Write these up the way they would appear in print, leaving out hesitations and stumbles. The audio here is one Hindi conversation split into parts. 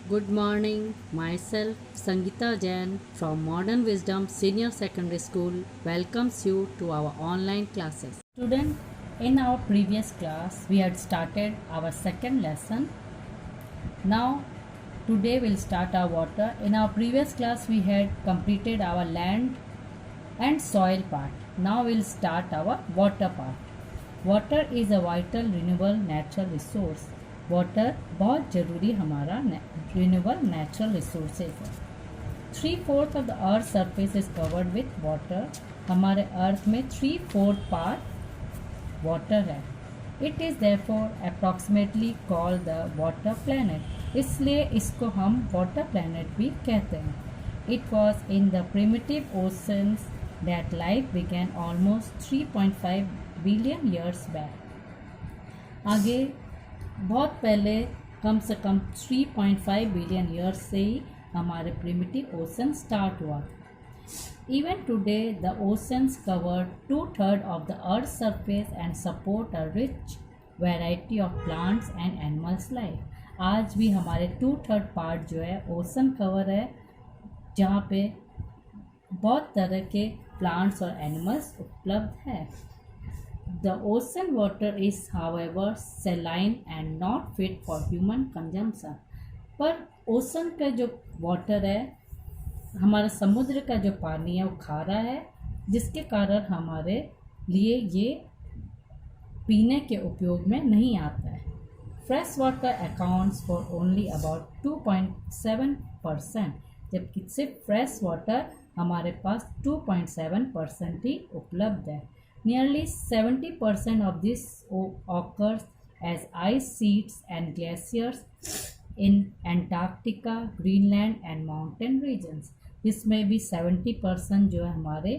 Good morning. Myself, Sangeeta Jain from Modern Wisdom Senior Secondary School welcomes you to our online classes. Student, in our previous class, we had started our second lesson. Now, today we'll start our water. In our previous class, we had completed our land and soil part. Now we'll start our water part. Water is a vital renewable natural resource. Water बहुत ज़रूरी हमारा रिन्यूएबल नेचुरल रिसोर्सेज है. 3/4 of the earth surface is covered with water. हमारे अर्थ में 3/4 पार्ट वाटर है. It is therefore approximately called the water planet. इसलिए इसको हम वाटर प्लैनेट भी कहते हैं. It was in the primitive oceans that life began almost 3.5 billion years back. आगे बहुत पहले कम से कम 3.5 बिलियन ईयर्स से ही हमारे प्रिमिटिव ओशन स्टार्ट हुआ. Even today the oceans cover 2/3 of the earth surface and support a rich variety of plants and animals life. आज भी हमारे 2/3 पार्ट जो है ओशन कवर है, जहाँ पे बहुत तरह के प्लांट्स और एनिमल्स उपलब्ध है. The ocean water is, however, saline and not fit for human consumption. पर ओशन का जो वाटर है, हमारा समुद्र का जो पानी है वो खारा है, जिसके कारण हमारे लिए ये पीने के उपयोग में नहीं आता है. Fresh water accounts for only about 2.7%, जबकि सिर्फ फ्रेश वाटर हमारे पास 2.7% ही उपलब्ध है. Nearly 70% of this occurs as ice sheets and glaciers in Antarctica, Greenland and mountain regions. इसमें भी 70% जो है हमारे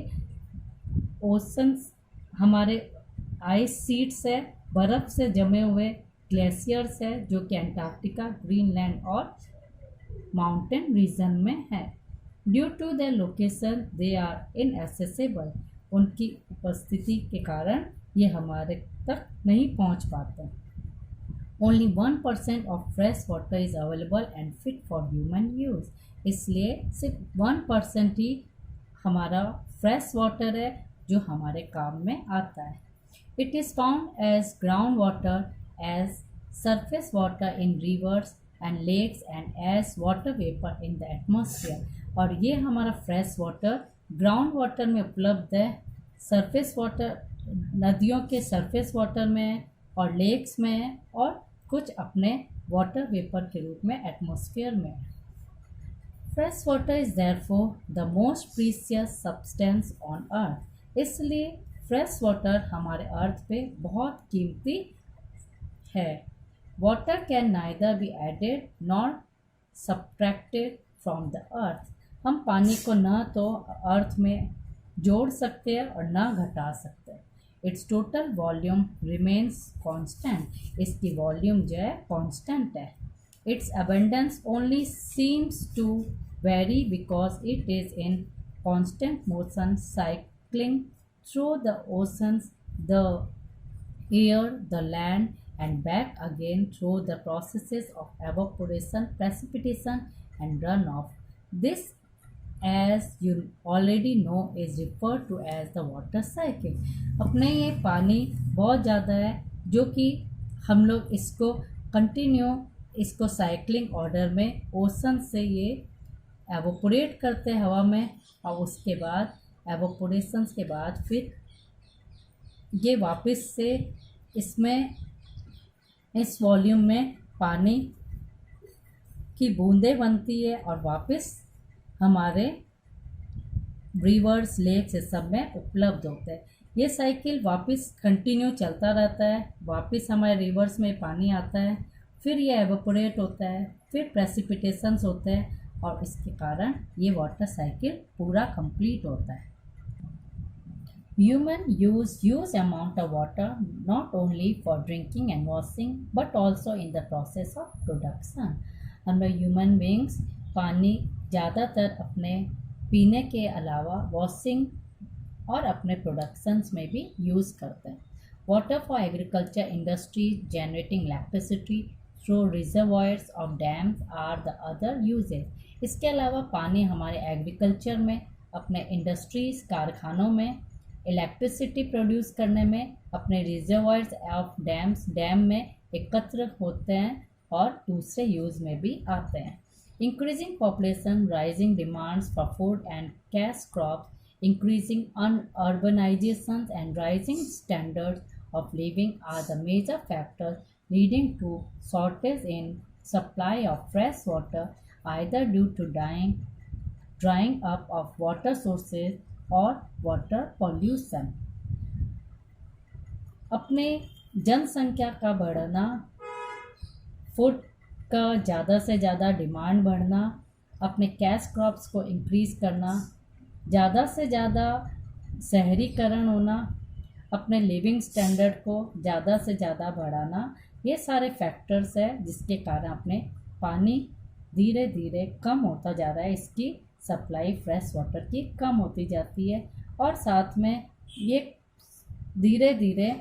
ओशंस, हमारे आइस शीट्स है, बर्फ़ से जमे हुए ग्लेशियर्स है जो कि अंटार्कटिका, ग्रीनलैंड और माउंटेन रीजन में है. Due to the location they are inaccessible. उनकी उपस्थिति के कारण ये हमारे तक नहीं पहुंच पाते. Only 1% of fresh water is available and fit for human use. इसलिए सिर्फ 1% ही हमारा फ्रेश वाटर है जो हमारे काम में आता है. It is found as ground water, as surface water in rivers and lakes and as water vapour in the atmosphere. और ये हमारा फ्रेश वाटर ग्राउंड वाटर में उपलब्ध है, सरफेस वाटर नदियों के सरफेस वाटर में और लेक्स में, और कुछ अपने वाटर वेपर के रूप में एटमॉस्फेयर में. Fresh water is therefore the most precious substance on earth. इसलिए फ्रेश वाटर हमारे अर्थ पे बहुत कीमती है. Water can neither be added nor subtracted from the earth. हम पानी को न तो अर्थ में जोड़ सकते हैं और न घटा सकते हैं. Its total volume remains constant. इसकी वॉल्यूम जो है कांस्टेंट है. Its abundance only seems to vary because it is in constant motion cycling through the oceans, the air, the land and back again through the processes of evaporation, precipitation and runoff. This, as you already know, is referred to as the water cycle. अपने ये पानी बहुत ज़्यादा है जो कि हम लोग इसको कंटिन्यू इसको साइक्लिंग ऑर्डर में ओशन से ये एवोपोरेट करते हैं हवा में, और उसके बाद एवोपोरेशंस के बाद फिर ये वापस से इसमें इस वॉल्यूम में पानी की बूंदें बनती है और वापस हमारे रिवर्स, लेक्स, इस सब में उपलब्ध होते हैं. ये साइकिल वापस कंटिन्यू चलता रहता है. वापस हमारे रिवर्स में पानी आता है, फिर ये एवोपोरेट होता है, फिर प्रेसिपिटेशंस होते हैं, और इसके कारण ये वाटर साइकिल पूरा कंप्लीट होता है. Human use huge amount of water not only for drinking and washing but also in the process of production. हम लोग ह्यूमन बींग्स पानी ज़्यादातर अपने पीने के अलावा वॉशिंग और अपने प्रोडक्शंस में भी यूज़ करते हैं. Water for agriculture industry generating electricity, through reservoirs of dams are the other uses. इसके अलावा पानी हमारे एग्रीकल्चर में, अपने इंडस्ट्रीज कारखानों में, इलेक्ट्रिसिटी प्रोड्यूस करने में, अपने रिजर्वायर्स ऑफ डैम में एकत्र होते हैं और दूसरे यूज़ में भी आते हैं। Increasing population, rising demands for food and cash crops, increasing urbanization and rising standards of living are the major factors leading to shortage in supply of fresh water, either due to drying up of water sources or water pollution। अपने जनसंख्या का बढ़ना, फूड का ज़्यादा से ज़्यादा डिमांड बढ़ना, अपने कैश क्रॉप्स को इंक्रीज़ करना, ज़्यादा से ज़्यादा शहरीकरण होना, अपने लिविंग स्टैंडर्ड को ज़्यादा से ज़्यादा बढ़ाना, ये सारे फैक्टर्स हैं जिसके कारण अपने पानी धीरे धीरे कम होता जा रहा है, इसकी सप्लाई फ्रेश वाटर की कम होती जाती है और साथ में ये धीरे धीरे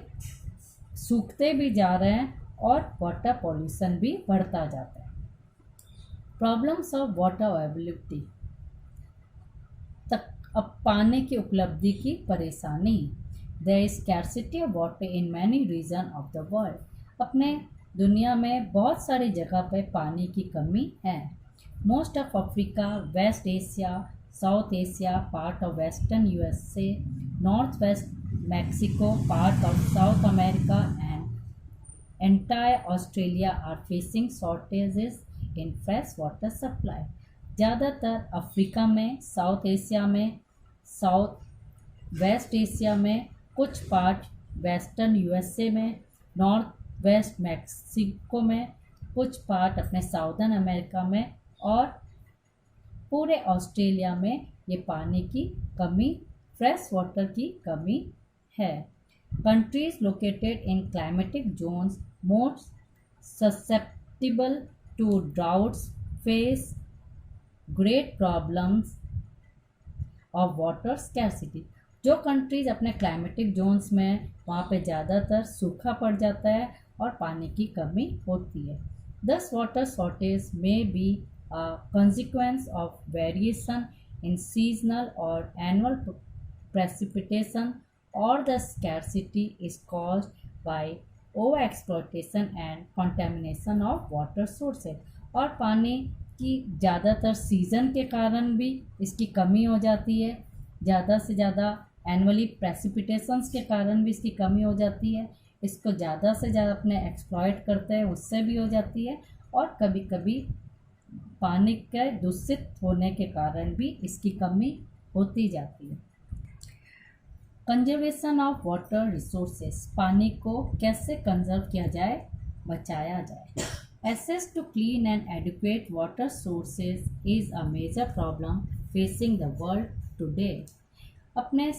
सूखते भी जा रहे हैं और वाटर पॉल्यूशन भी बढ़ता जाता है। प्रॉब्लम्स ऑफ वाटर अवेलेबिलिटी, अब पानी की उपलब्धि की परेशानी। There is scarcity of water in many region of the world. अपने दुनिया में बहुत सारी जगह पे पानी की कमी है। Most of Africa, West Asia, South Asia, part of western USA, north west Mexico, part of South America and entire Australia are facing shortages in fresh water supply. ज़्यादातर अफ्रीका में, साउथ एशिया में, साउथ वेस्ट एशिया में, कुछ पार्ट वेस्टर्न यूएसए में, नॉर्थ वेस्ट मैक्सिको में, कुछ पार्ट अपने साउदर्न अमेरिका में और पूरे ऑस्ट्रेलिया में ये पानी की कमी, फ्रेश वाटर की कमी है। Countries located in climatic zones most susceptible to droughts face great problems of water scarcity. जो कंट्रीज अपने क्लाइमेटिक जोन्स में, वहाँ पे ज़्यादातर सूखा पड़ जाता है और पानी की कमी होती है। दस वाटर शॉर्टेज में B a consequence of variation in seasonal or annual precipitation, or the scarcity is caused by overexploitation and contamination of water sources। और पानी की ज़्यादातर सीज़न के कारण भी इसकी कमी हो जाती है, ज़्यादा से ज़्यादा एनुअली प्रेसिपिटेशंस के कारण भी इसकी कमी हो जाती है, इसको ज़्यादा से ज़्यादा अपने एक्सप्लॉइट करते हैं उससे भी हो जाती है, और कभी कभी पानी के दूषित होने के कारण भी इसकी कमी होती जाती है। कंजर्वेशन ऑफ वाटर रिसोर्सेस, पानी को कैसे कंजर्व किया जाए, बचाया जाए। Access to clean and adequate water sources is a major problem facing the world today. अपने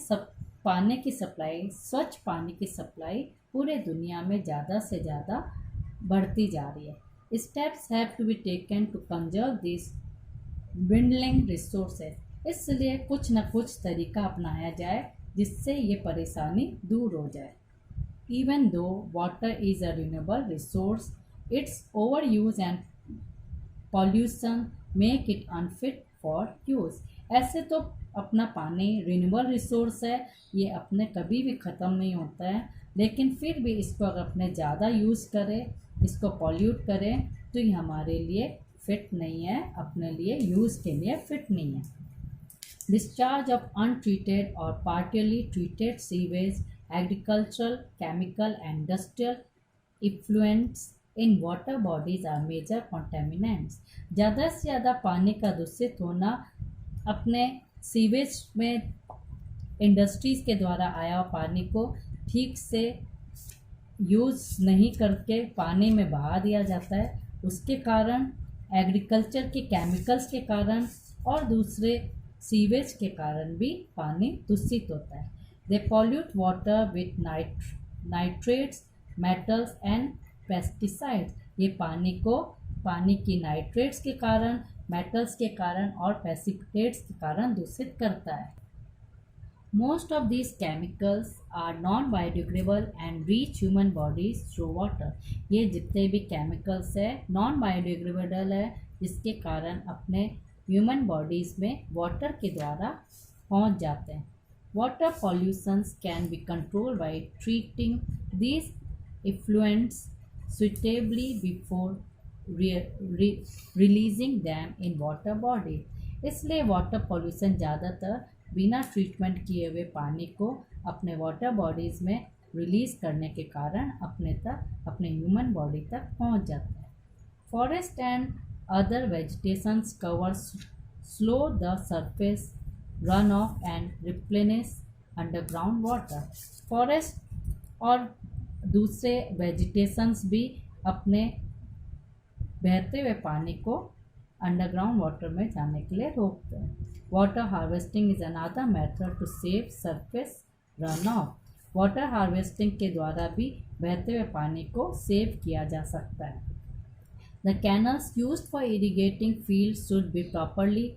पानी की सप्लाई, स्वच्छ पानी की सप्लाई पूरे दुनिया में ज़्यादा से ज़्यादा बढ़ती जा रही है। Steps have to be taken to conserve these dwindling resources। इसलिए कुछ न कुछ तरीका अपनाया जाए जिससे ये परेशानी दूर हो जाए। Even though water is a renewable resource, its overuse and pollution make it unfit for use। ऐसे तो अपना पानी रिन्यूएबल रिसोर्स है, ये अपने कभी भी ख़त्म नहीं होता है, लेकिन फिर भी इसको अगर अपने ज़्यादा यूज़ करें, इसको पॉल्यूट करें, तो ये हमारे लिए फिट नहीं है, अपने लिए यूज़ के लिए फिट नहीं है। डिस्चार्ज ऑफ अनट्रीटेड और partially treated sewage, agricultural, chemical and industrial effluents in water bodies are major contaminants. ज़्यादा से ज़्यादा पानी का दूषित होना, अपने सीवेज में इंडस्ट्रीज़ के द्वारा आया हुआ पानी को ठीक से यूज़ नहीं करके पानी में बहा दिया जाता है, उसके कारण, एग्रीकल्चर के केमिकल्स के कारण और दूसरे सीवेज के कारण भी पानी दूषित होता है। They pollute water with nitrates, metals and pesticides. ये पानी की नाइट्रेट्स के कारण, मेटल्स के कारण और पेस्टिसाइड्स के कारण दूषित करता है। Most of these chemicals are non-biodegradable and reach human bodies through water. ये जितने भी chemicals है non biodegradable है, जिसके कारण अपने human bodies में water के द्वारा पहुंच जाते हैं. Water pollutions can be controlled by treating these effluents suitably before releasing them in water body. इसलिए वाटर पॉल्यूशन ज़्यादातर बिना ट्रीटमेंट किए हुए पानी को अपने वाटर बॉडीज़ में रिलीज़ करने के कारण अपने ह्यूमन बॉडी तक पहुंच जाता है. Forest and other vegetations cover slow the surface run of and replenish underground water. Forest और दूसरे वेजिटेशंस भी अपने बहते हुए पानी को अंडरग्राउंड वाटर में जाने के लिए रोकते हैं. Water harvesting is another method to save surface run off. Water harvesting के द्वारा भी बहते हुए पानी को सेव किया जा सकता है. The canals used for irrigating fields should be properly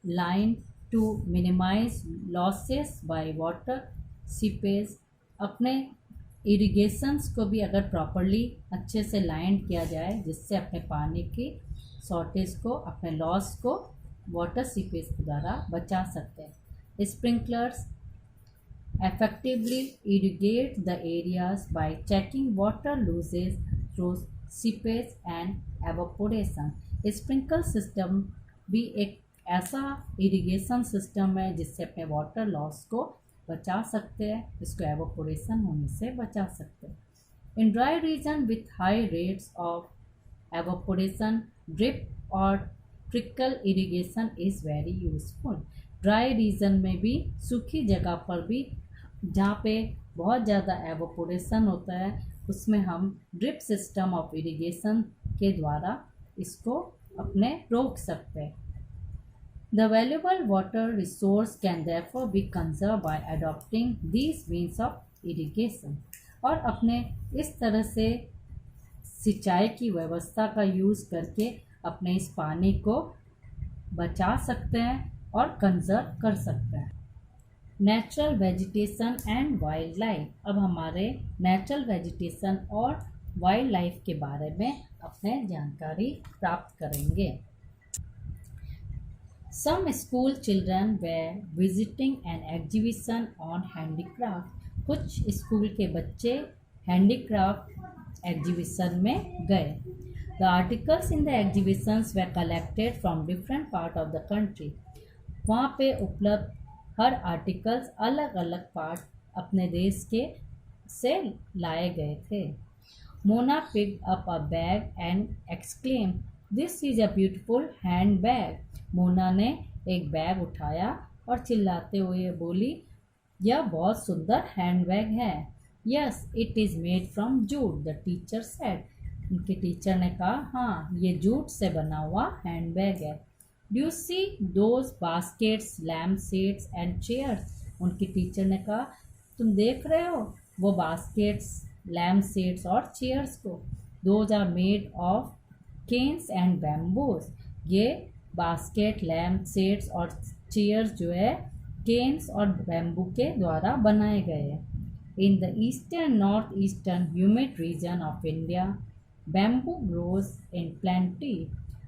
lined to minimise losses by water seepage. अपने इरिगेशंस को भी अगर प्रॉपरली अच्छे से लाइन किया जाए जिससे अपने पानी की शॉर्टेज को, अपने लॉस को वाटर सीपेज के द्वारा बचा सकते हैं. Sprinklers effectively irrigate the areas by checking water losses through seepage and evaporation. Sprinkle system भी एक ऐसा इरिगेशन सिस्टम है जिससे अपने वाटर लॉस को बचा सकते हैं, इसको एवोपोरेशन होने से बचा सकते हैं. In dry region with high rates of evaporation drip और trickle irrigation is very useful. Dry region में भी, सूखी जगह पर भी जहाँ पे बहुत ज़्यादा एवोपोरेशन होता है उसमें हम ड्रिप सिस्टम ऑफ इरिगेशन के द्वारा इसको अपने रोक सकते हैं. The valuable water resource can therefore B conserve bye adopting these means of irrigation. और अपने इस तरह से सिंचाई की व्यवस्था का यूज़ करके अपने इस पानी को बचा सकते हैं और कंजर्व कर सकते हैं. Natural vegetation and wild life. अब हमारे नेचुरल वेजिटेशन और वाइल्ड लाइफ के बारे में अपने जानकारी प्राप्त करेंगे. Some school children were visiting an exhibition on handicraft. कुछ स्कूल के बच्चे हैंडीक्राफ्ट एग्जीबिशन में गए. The articles in the exhibitions were collected from different part of the country. वहाँ पे उपलब्ध हर आर्टिकल्स अलग अलग पार्ट अपने देश के से लाए गए थे. Mona picked up a bag and exclaim, this is a beautiful hand bag. Mona ने एक बैग उठाया और चिल्लाते हुए बोली, यह बहुत सुंदर हैंड बैग है. Yes it is made from jute, the teacher said. उनके टीचर ने कहा, हाँ ये जूट से बना हुआ हैंड बैग है. Do you see those baskets, lamp seats and chairs. उनकी टीचर ने कहा, तुम देख रहे हो वो बास्केट्स, लैम्प सीट्स और चेयर्स को. Those are made of canes and bamboos. ये बास्केट, लैम्प सीट्स और चेयर्स जो है केन्स और बैम्बू के द्वारा बनाए गए हैं. In the eastern north eastern humid region of India bamboo grows in plenty.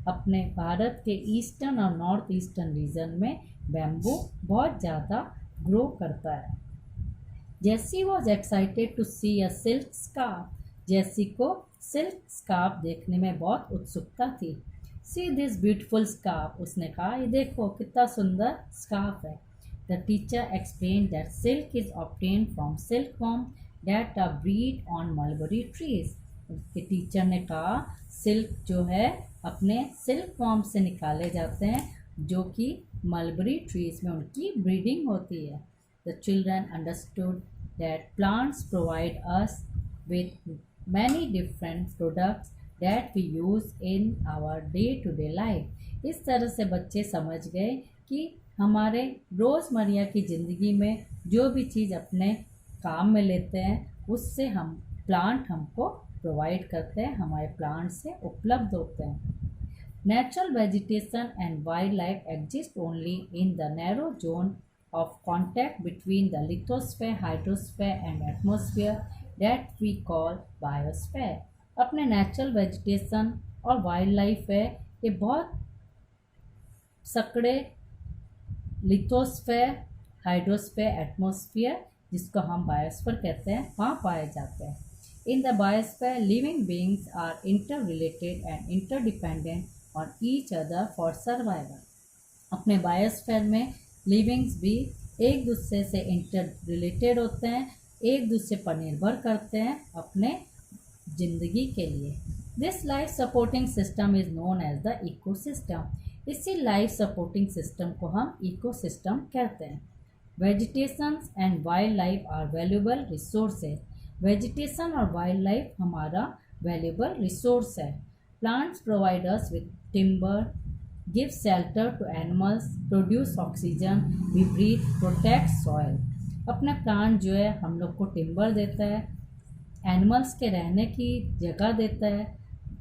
अपने भारत के ईस्टर्न और नॉर्थ ईस्टर्न रीजन में बैम्बू बहुत ज़्यादा ग्रो करता है. Jessie was excited to see a silk scarf. Jessie को सिल्क स्कार्फ देखने में बहुत उत्सुकता थी. See this beautiful scarf. उसने कहा, ये देखो कितना सुंदर स्कार्फ है. The teacher explain that silk is obtain from silk worm that are breed on mulberry trees. उसके टीचर ने कहा, सिल्क जो है अपने सिल्क वॉर्म से निकाले जाते हैं जो कि मलबरी ट्रीज में उनकी ब्रीडिंग होती है. The children understood that plants provide us with many different products that we use in our day to day life. इस तरह से बच्चे समझ गए कि हमारे रोज़मर्रा की ज़िंदगी में जो भी चीज़ अपने काम में लेते हैं उससे हम प्लांट हमको प्रोवाइड करते हैं, हमारे प्लांट से उपलब्ध होते हैं. Natural vegetation and wild life exist only in the narrow zone of contact between the lithosphere, hydrosphere and atmosphere that we call biosphere. अपने नेचुरल वेजिटेशन और वाइल्ड लाइफ है ये बहुत सकड़े लिथोस्फेयर, हाइड्रोस्फेयर, एटमॉस्फेयर जिसको हम बायोस्फीयर कहते हैं वहाँ पाए जाते हैं. In the biosphere living beings are interrelated and interdependent on each other for survival. अपने बायोस्फीयर में लिविंग्स भी एक दूसरे से इंटर रिलेटेड होते हैं, एक दूसरे पर निर्भर करते हैं अपने जिंदगी के लिए. This life supporting system is known as the ecosystem. इसी लाइफ सपोर्टिंग सिस्टम को हम इकोसिस्टम कहते हैं. Vegetation and wild life are valuable resources. Vegetation और वाइल्ड लाइफ हमारा वैल्यूएबल रिसोर्स है. Plants provide us with timber, give shelter to animals, produce oxygen, we breathe, protect soil. अपना प्लांट जो है हम लोग को टिम्बर देता है, एनिमल्स के रहने की जगह देता है,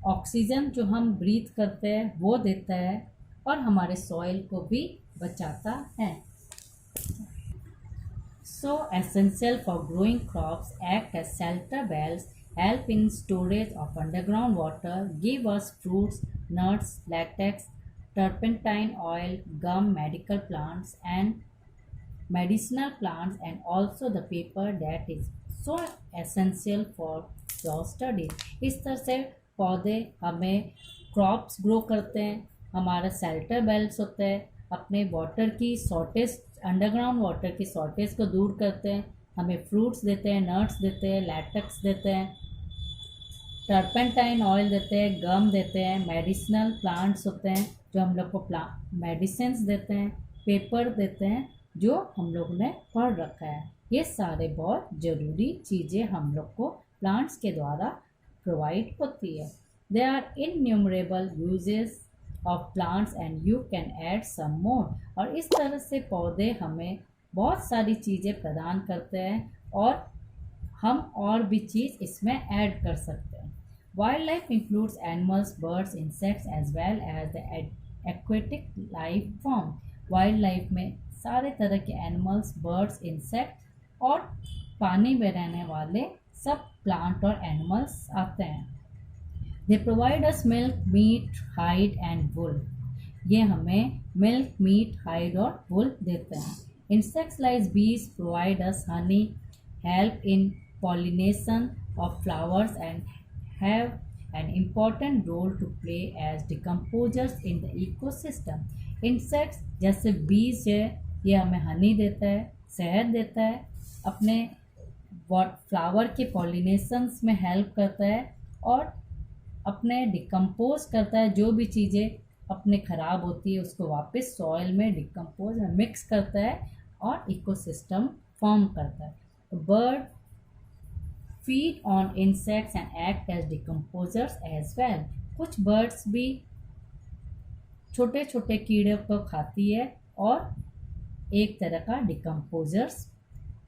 ऑक्सीजन जो हम ब्रीथ करते हैं वो देता है और हमारे सॉइल को भी बचाता है. So essential for growing crops, act as shelter belts, help in storage of underground water, give us fruits, nuts, latex, turpentine oil, gum, medical plants and medicinal plants, and also the paper that is so essential for your studies. इस तरह से पौधे हमें क्रॉप्स ग्रो करते हैं, हमारा शेल्टर बेल्ट्स होते हैं, अपने वाटर की शॉर्टेज, अंडरग्राउंड वाटर की शॉर्टेज को दूर करते हैं, हमें फ्रूट्स देते हैं, नट्स देते हैं, लैटेक्स देते हैं, टर्पेंटाइन ऑयल देते हैं, गम देते हैं, मेडिसिनल प्लांट्स होते हैं जो हम लोग को मेडिसिन्स देते हैं, पेपर देते हैं जो हम लोग ने पढ़ रखा है. ये सारे बहुत ज़रूरी चीज़ें हम लोग को प्लांट्स के द्वारा प्रोवाइड होती है. They are innumerable uses of plants and you can add some more. और इस तरह से पौधे हमें बहुत सारी चीज़ें प्रदान करते हैं और हम और भी चीज़ इसमें ऐड कर सकते हैं. Wild life includes animals, birds, insects as well as the aquatic life form. Wild life में सारे तरह के एनिमल्स, बर्ड्स, इंसेक्ट और पानी में रहने वाले सब प्लांट और एनिमल्स आते हैं. They provide us milk, meat, hide and wool. ये हमें मिल्क, मीट, हाइड और वुल देते हैं. Insects like bees provide us honey, help in pollination of flowers and have an important role to play as decomposers in the ecosystem. Insects जैसे बीज है ये हमें हनी देता है, शहद देता है, अपने फ्लावर के पॉलिनेशंस में हेल्प करता है और अपने डिकम्पोज करता है. जो भी चीज़ें अपने ख़राब होती है उसको वापस सॉइल में डिकम्पोज मिक्स करता है और इकोसिस्टम फॉर्म करता है. Bird feed on insects and act as decomposers as well. कुछ बर्ड्स भी छोटे छोटे कीड़े को खाती है और एक तरह का डिकम्पोजर्स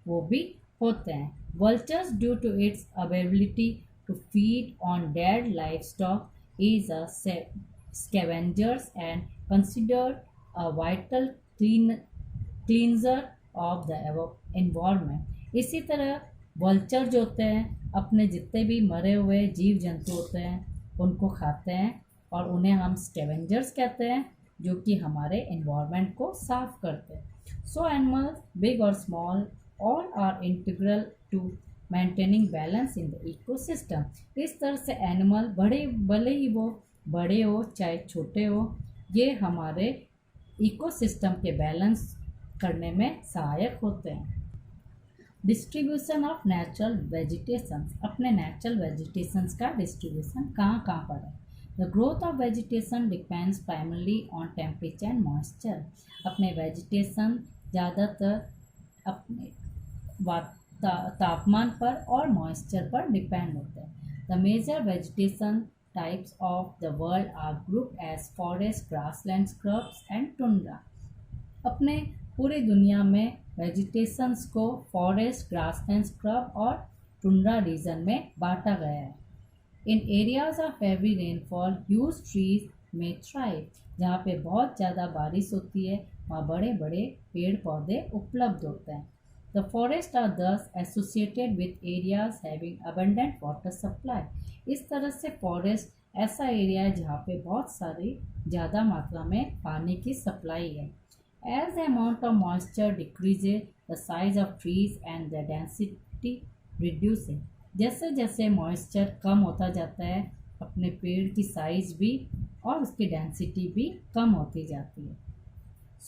वो भी होते हैं. Vultures, due to its ability to feed on dead livestock, is a scavengers and considered a vital cleanser of the environment. इसी तरह वल्चर जो होते हैं अपने जितने भी मरे हुए जीव जंतु होते हैं उनको खाते हैं और उन्हें हम स्कैवेंजर्स कहते हैं जो कि हमारे एनवायरनमेंट को साफ करते हैं. सो एनिमल्स बिग और small all are integral to maintaining balance in the ecosystem. इस तरह से एनिमल भले ही वो बड़े हो चाहे छोटे हो, ये हमारे इकोसिस्टम के बैलेंस करने में सहायक होते हैं. Distribution of natural vegetations. अपने नेचुरल वेजिटेशंस का डिस्ट्रीब्यूशन कहाँ कहाँ पर है. The growth of vegetation depends primarily on temperature and moisture. अपने वेजिटेशन ज़्यादातर अपने तापमान पर और मॉइस्चर पर डिपेंड होते हैं. The major vegetation types of the world are group as forest, grassland, scrubs and tundra. अपने पूरी दुनिया में वेजिटेशंस को फॉरेस्ट, ग्रासलैंड, स्क्रब और टुंड्रा रीजन में बांटा गया है. In areas of heavy rainfall huge trees में थ्राइव. जहाँ पे बहुत ज़्यादा बारिश होती है वहाँ बड़े बड़े पेड़ पौधे उपलब्ध होते हैं। द फॉरेस्ट आर दस associated with areas having abundant water supply. इस तरह से फॉरेस्ट ऐसा एरिया है जहाँ पे बहुत सारी ज़्यादा मात्रा में पानी की सप्लाई है। As the amount of moisture decreases, the size of trees and the density reduces. जैसे जैसे मॉइस्चर कम होता जाता है अपने पेड़ की साइज भी और उसकी डेंसिटी भी कम होती जाती है।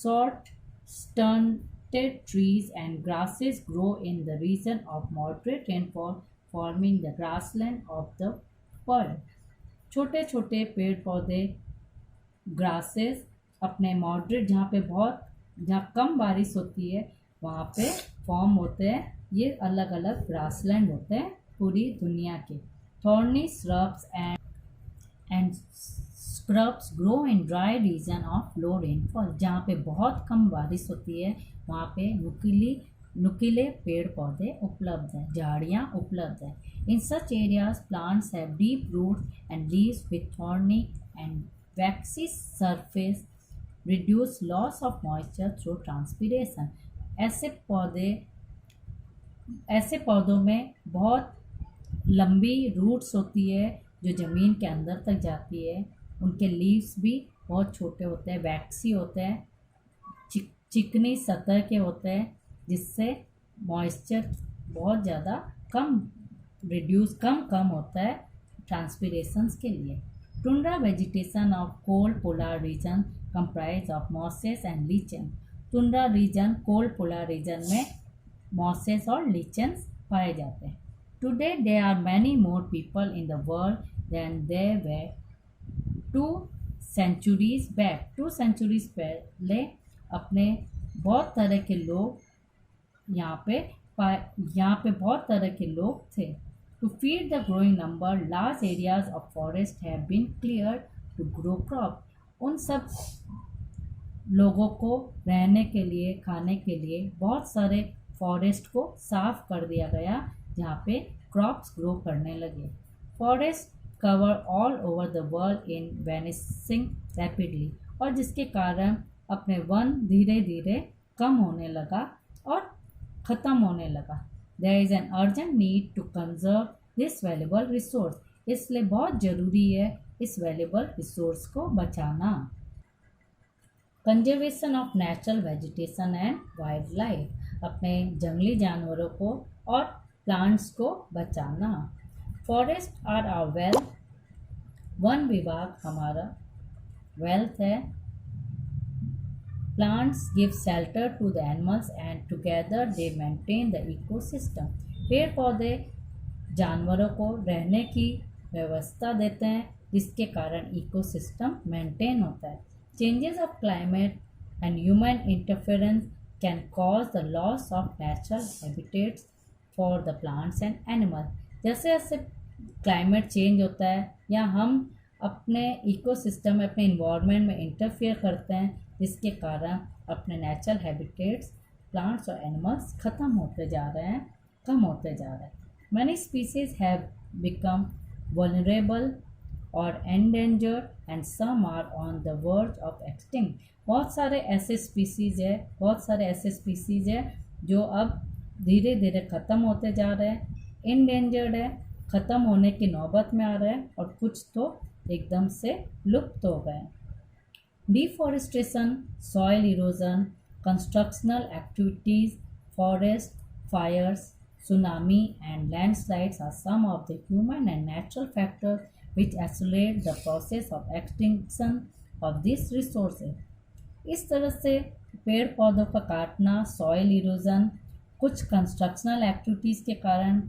Short stunted trees and grasses grow in the region of moderate rainfall, forming the grassland of the world. छोटे छोटे पेड़ पौधे ग्रासेस अपने मॉडरेट जहाँ कम बारिश होती है वहाँ पे फॉर्म होते हैं। ये अलग अलग ग्रासलैंड होते हैं पूरी दुनिया के। Thorny shrubs and scrubs grow in dry reason of low rainfall. जहाँ पे बहुत कम बारिश होती है वहाँ पे नुकीले पेड़ पौधे उपलब्ध हैं, झाड़ियाँ उपलब्ध हैं। In such areas plants have deep roots and leaves with thorny and waxy surface reduce loss of moisture through transpiration. ऐसे पौधों में बहुत लंबी रूट्स होती है जो ज़मीन के अंदर तक जाती है। उनके लीव्स भी बहुत छोटे होते हैं, वैक्सी होते हैं, चिकनी सतह के होते हैं, जिससे मॉइस्चर बहुत ज़्यादा कम होता है ट्रांसपिरेशंस के लिए। Tundra vegetation of cold polar region comprise of mosses and lichens. Tundra region cold polar region में mosses और lichens पाए जाते हैं। Today there are many more people in the world than there were 2 centuries back. 2 centuries पहले अपने बहुत तरह के लोग यहाँ पे बहुत तरह के लोग थे। To feed the growing number, large areas of forest have been cleared to grow crop. उन सब लोगों को रहने के लिए, खाने के लिए बहुत सारे फॉरेस्ट को साफ कर दिया गया जहाँ पे क्रॉप्स ग्रो करने लगे। Forest cover all over the world in vanishing rapidly. और जिसके कारण अपने वन धीरे धीरे कम होने लगा और ख़त्म होने लगा। There is an urgent need to conserve this valuable resource. इसलिए बहुत ज़रूरी है इस valuable resource को बचाना। Conservation of natural vegetation and wildlife. अपने जंगली जानवरों को और प्लांट्स को बचाना। Forests are our wealth. One विभाग हमारा वेल्थ है। Plants give shelter to the animals and together they maintain the ecosystem. पेड़ पौधे जानवरों को रहने की व्यवस्था देते हैं जिसके कारण इकोसिस्टम मेंटेन होता है। Changes of climate and human interference can cause the loss of natural habitats for the plants and animals. जैसे जैसे क्लाइमेट चेंज होता है या हम अपने इकोसिस्टम में, अपने इन्वायरमेंट में इंटरफेयर करते हैं जिसके कारण अपने नेचुरल हैबिटेट्स, प्लांट्स और एनिमल्स ख़त्म होते जा रहे हैं, कम होते जा रहे हैं। Many species have become vulnerable और endangered and some are on the verge of extinct. बहुत सारे ऐसे स्पीसीज है जो अब धीरे धीरे ख़त्म होते जा रहे हैं, इंडेंजर्ड है, ख़त्म होने की नौबत में आ रहे हैं और कुछ तो एकदम से लुप्त हो गए। Deforestation, soil erosion, constructional activities, forest fires, tsunami and landslides are some of the human and natural factors which accelerate the process of extinction of these resources. इस तरह से पेड़ पौधों का काटना, सॉइल इरोजन, कुछ कंस्ट्रक्शनल एक्टिविटीज़ के कारण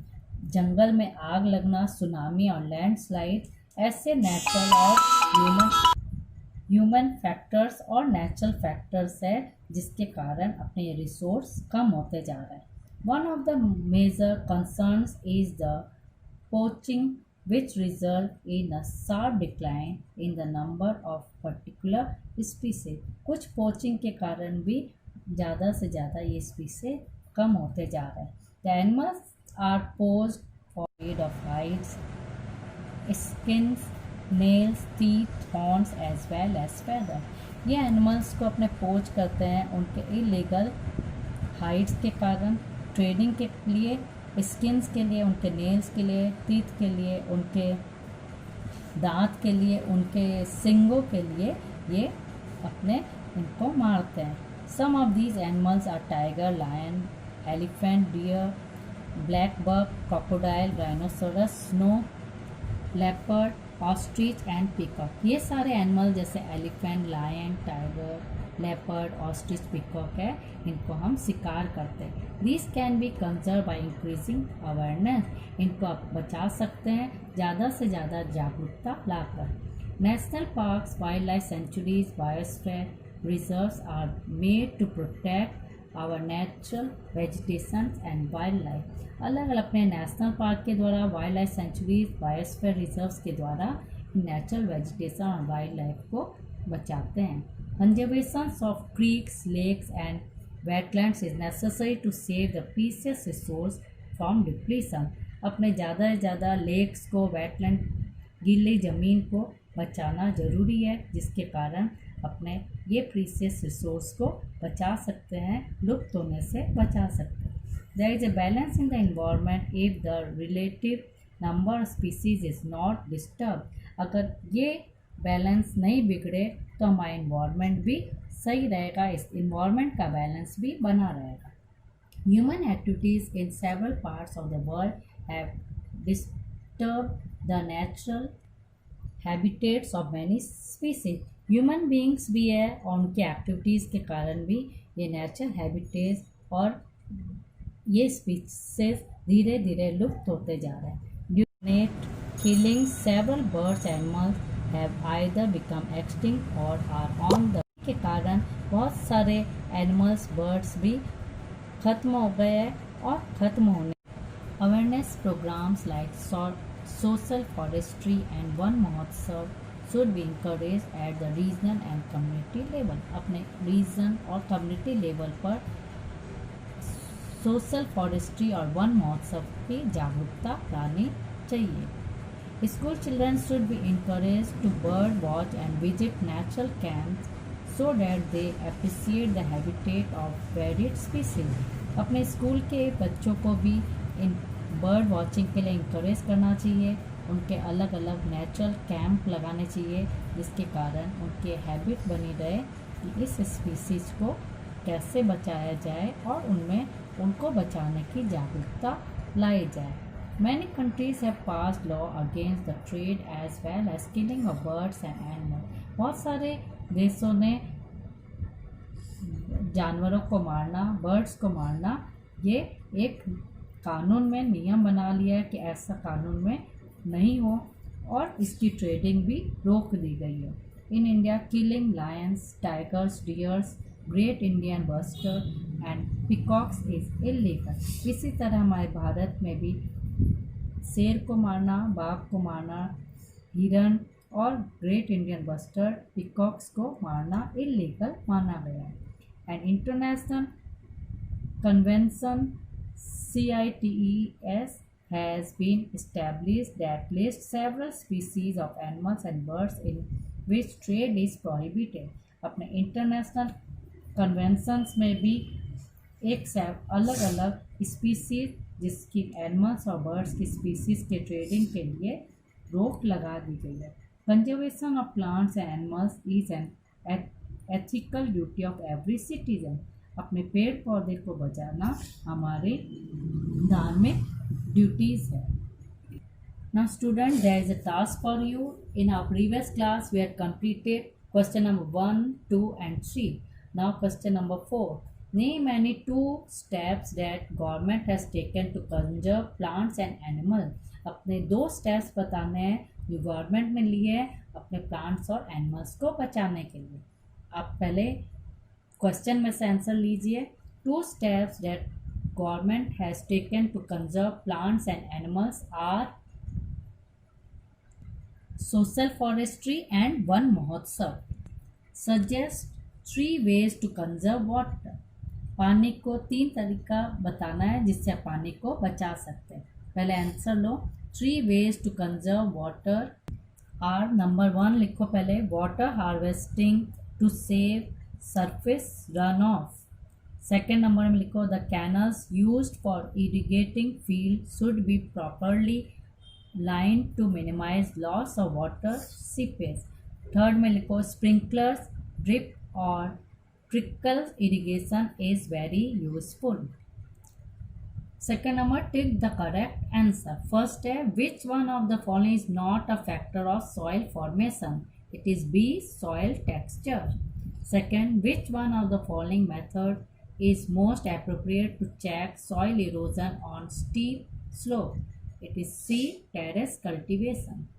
जंगल में आग लगना, सुनामी और लैंडस्लाइड ऐसे नेचुरल और ह्यूमन फैक्टर्स और नेचुरल फैक्टर्स है जिसके कारण अपने रिसोर्स कम होते जा रहे हैं। One of the major concerns is the poaching which result in a sharp decline in the number of particular species. कुछ पोचिंग के कारण भी ज़्यादा से ज़्यादा ये स्पीसीज कम होते जा रहे हैं। The animals are poached for trade of hides, skins nails, teeth, horns as well as feather. ये एनिमल्स को अपने पोच करते हैं उनके इलीगल हाइट्स के कारण, ट्रेडिंग के लिए, स्किन्स के लिए, उनके नेल्स के लिए, टीथ के लिए, उनके दांत के लिए, उनके सिंगों के लिए ये अपने इनको मारते हैं. Some of these animals are tiger, lion, elephant, deer, black buck, crocodile, rhinoceros, snow leopard, ostrich and peacock. ये सारे एनिमल जैसे elephant, lion, tiger, leopard, ostrich, peacock है, इनको हम शिकार करते हैं. This can be conserve by increasing awareness. इनको आप बचा सकते हैं ज़्यादा से ज़्यादा जागरूकता लाकर. National parks, wild life sanctuaries, biosphere reserves are made to protect our natural vegetation and wild life. अलग अलग अपने नेशनल पार्क के द्वारा, wild life sanctuaries, biosphere reserves के द्वारा नेचुरल वेजिटेशन और वाइल्ड लाइफ को बचाते हैं. Conservation of creeks, lakes and wetlands is necessary to save the precious resource from depletion. अपने ज़्यादा से ज़्यादा लेक्स को, वेटलैंड, गीली ज़मीन को बचाना ज़रूरी है, जिसके कारण अपने ये प्रीशियस रिसोर्स को बचा सकते हैं, लुप्त होने से बचा सकते हैं. There is a balance in the environment if the relative number of species is not disturbed. अगर ये बैलेंस नहीं बिगड़े तो हमारा इन्वायरमेंट भी सही रहेगा, इस इन्वायरमेंट का बैलेंस भी बना रहेगा. Human activities in several parts of the world have disturbed the natural habitats of many species. Human beings भी है और उनकी एक्टिविटीज़ के कारण भी ये नेचुरल हैबिटेट्स और ये स्पीसीज धीरे धीरे लुप्त होते जा रहे हैं. Dunant killing several birds animals have either become extinct और आर ऑन द. के कारण बहुत सारे एनिमल्स, बर्ड्स भी खत्म हो गए हैं और खत्म होने. Awareness programmes like social forestry and Van Mahotsav should be encouraged at the regional and community level. अपने रीजन और कम्युनिटी लेवल पर सोशल फॉरेस्ट्री और वन महोत्सव की जागरूकता लानी चाहिए. School children should be encouraged to bird watch and visit natural camps so that they appreciate the habitat of varied species. अपने स्कूल के बच्चों को भी इन बर्ड वॉचिंग के लिए इंकरेज करना चाहिए. उनके अलग अलग नेचुरल कैंप लगाने चाहिए, जिसके कारण उनके हैबिट बनी रहे कि इस स्पीसीज को कैसे बचाया जाए और उनमें उनको बचाने की जागरूकता लाई जाए. Many countries have passed law against the trade as well as killing of birds and animal. बहुत सारे देशों ने जानवरों को मारना, बर्ड्स को मारना, ये एक कानून में नियम बना लिया है कि ऐसा कानून में नहीं हो और इसकी ट्रेडिंग भी रोक दी गई है. In India killing Lions, tigers, dears, great Indian bustard and peacocks is illegal. इसी तरह हमारे भारत में भी शेर को मारना, बाघ को मारना, हिरन और ग्रेट इंडियन बस्टर, पिकॉक्स को मारना इलीगल माना गया है. And international convention CITES has been established that lists several species of animals and birds in which trade is prohibited. अपने इंटरनेशनल कन्वेंशंस में भी एक से अलग अलग स्पीसीज जिसकी एनिमल्स और बर्ड्स की स्पीसीज के ट्रेडिंग के लिए रोक लगा दी गई है. Conservation of plants and animals is an ethical duty of every citizen. अपने पेड़ पौधे को बचाना हमारे धार्मिक ड्यूटीज है. Now student, there is a task for you. In our previous class we had completed question number 1, 2 and 3. Now question number 4. Name any 2 steps that government has taken to conserve plants and animals. अपने 2 steps बताने हैं जो गवर्नमेंट ने लिए हैं अपने प्लांट्स और एनिमल्स को बचाने के लिए. आप पहले क्वेश्चन में से आंसर लीजिए. 2 steps that government has taken to conserve plants and animals are social forestry and one mahotsav. Suggest 3 ways to conserve water. पानी को 3 तरीका बताना है जिससे आप पानी को बचा सकते हैं. पहले answer low. 3 ways to conserve water are number 1 लिखो पहले, water harvesting to save surface runoff. Second number में लिखो, the canals used for irrigating fields should be properly lined to minimize loss of water seepage. Third में लिखो, sprinklers, drip or trickle irrigation is very useful. Second number, tick the correct answer. First है, which one of the following is not a factor of soil formation? It is B, soil texture. Second, which one of the following method is most appropriate to check soil erosion on steep slope? It is C, terrace cultivation.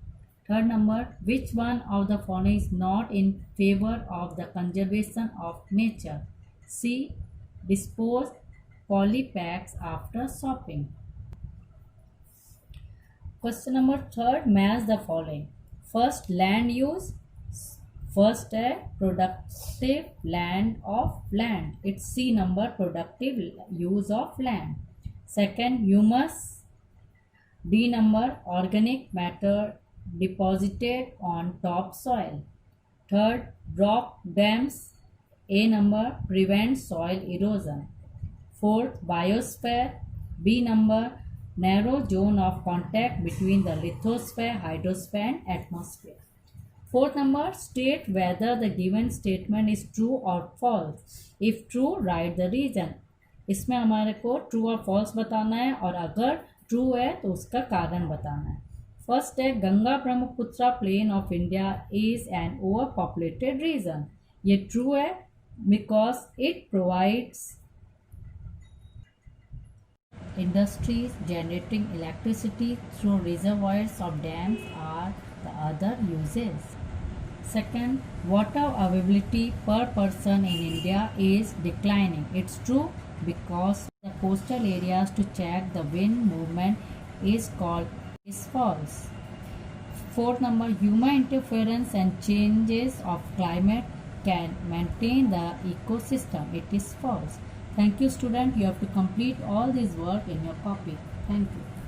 Third number, which one of the following is not in favor of the conservation of nature? C, dispose polypacks after shopping. Question number third, match the following. First, land use. First है productive land of land. It's C number, productive use of land. Second, humus. D number, organic matter deposited on topsoil. Third, rock dams. A number, prevent soil erosion. Fourth, biosphere. B number, narrow zone of contact between the lithosphere, hydrosphere and atmosphere. Fourth number, state whether the given statement is true or false. If true, write the reason. इसमें हमारे को ट्रू और फॉल्स बताना है और अगर ट्रू है तो उसका कारण बताना है. फर्स्ट है, Ganga Brahmaputra plain of India is an overpopulated region. ये ट्रू है because it provides industries generating electricity through reservoirs of dams are the other uses. Second, water availability per person in India is declining. It's true because the coastal areas to check the wind movement is false. Fourth number, human interference and changes of climate can maintain the ecosystem. It is false. Thank you student, you have to complete all this work in your copy. Thank you.